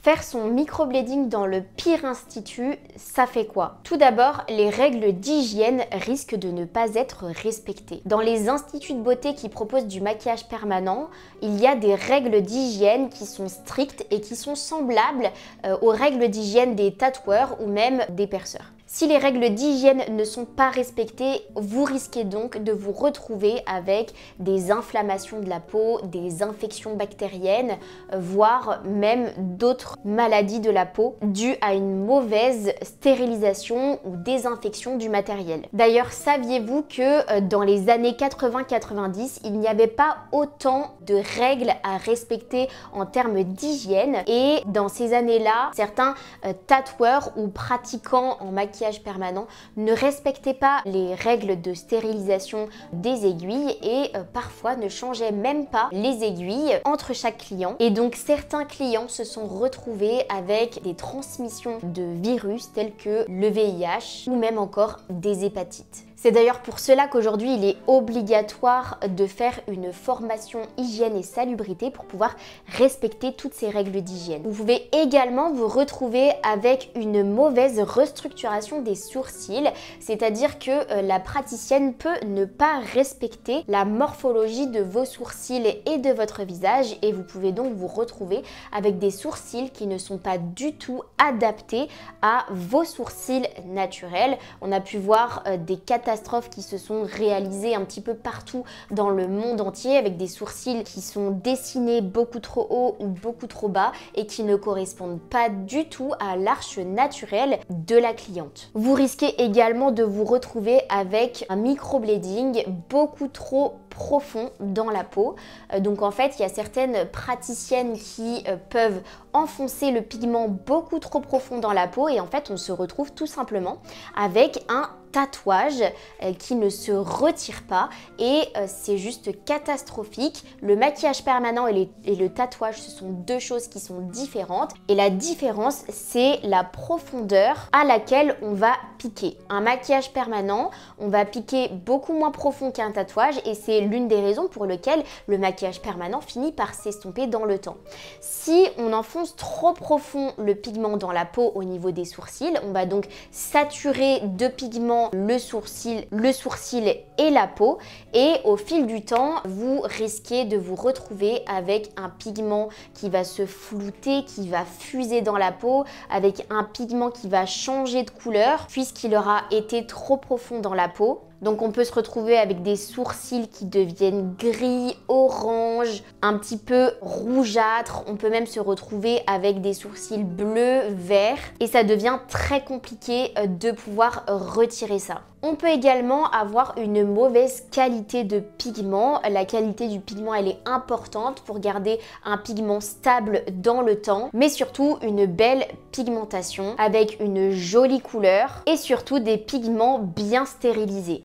Faire son microblading dans le pire institut, ça fait quoi? Tout d'abord, les règles d'hygiène risquent de ne pas être respectées. Dans les instituts de beauté qui proposent du maquillage permanent, il y a des règles d'hygiène qui sont strictes et qui sont semblables aux règles d'hygiène des tatoueurs ou même des perceurs. Si les règles d'hygiène ne sont pas respectées, vous risquez donc de vous retrouver avec des inflammations de la peau, des infections bactériennes, voire même d'autres maladies de la peau dues à une mauvaise stérilisation ou désinfection du matériel. D'ailleurs, saviez-vous que dans les années 80-90, il n'y avait pas autant de règles à respecter en termes d'hygiène et dans ces années-là, certains tatoueurs ou pratiquants en maquillage permanent ne respectaient pas les règles de stérilisation des aiguilles et parfois ne changeaient même pas les aiguilles entre chaque client. Et donc certains clients se sont retrouvés avec des transmissions de virus tels que le VIH ou même encore des hépatites. C'est d'ailleurs pour cela qu'aujourd'hui il est obligatoire de faire une formation hygiène et salubrité pour pouvoir respecter toutes ces règles d'hygiène. Vous pouvez également vous retrouver avec une mauvaise restructuration des sourcils, c'est-à-dire que la praticienne peut ne pas respecter la morphologie de vos sourcils et de votre visage et vous pouvez donc vous retrouver avec des sourcils qui ne sont pas du tout adaptés à vos sourcils naturels. On a pu voir des catastrophes qui se sont réalisées un petit peu partout dans le monde entier avec des sourcils qui sont dessinés beaucoup trop haut ou beaucoup trop bas et qui ne correspondent pas du tout à l'arche naturelle de la cliente. Vous risquez également de vous retrouver avec un microblading beaucoup trop profond dans la peau. Donc en fait, il y a certaines praticiennes qui peuvent enfoncer le pigment beaucoup trop profond dans la peau et en fait, on se retrouve tout simplement avec un tatouage qui ne se retire pas et c'est juste catastrophique. Le maquillage permanent et le tatouage, ce sont deux choses qui sont différentes et la différence, c'est la profondeur à laquelle on va piquer. Un maquillage permanent, on va piquer beaucoup moins profond qu'un tatouage et c'est l'une des raisons pour lesquelles le maquillage permanent finit par s'estomper dans le temps. Si on enfonce trop profond le pigment dans la peau au niveau des sourcils, on va donc saturer de pigment le sourcil et la peau et au fil du temps, vous risquez de vous retrouver avec un pigment qui va se flouter, qui va fuser dans la peau, avec un pigment qui va changer de couleur puisqu'il aura été trop profond dans la peau. Donc on peut se retrouver avec des sourcils qui deviennent gris, orange, un petit peu rougeâtres. On peut même se retrouver avec des sourcils bleus, verts. Et ça devient très compliqué de pouvoir retirer ça. On peut également avoir une mauvaise qualité de pigment. La qualité du pigment, elle est importante pour garder un pigment stable dans le temps, mais surtout une belle pigmentation avec une jolie couleur et surtout des pigments bien stérilisés.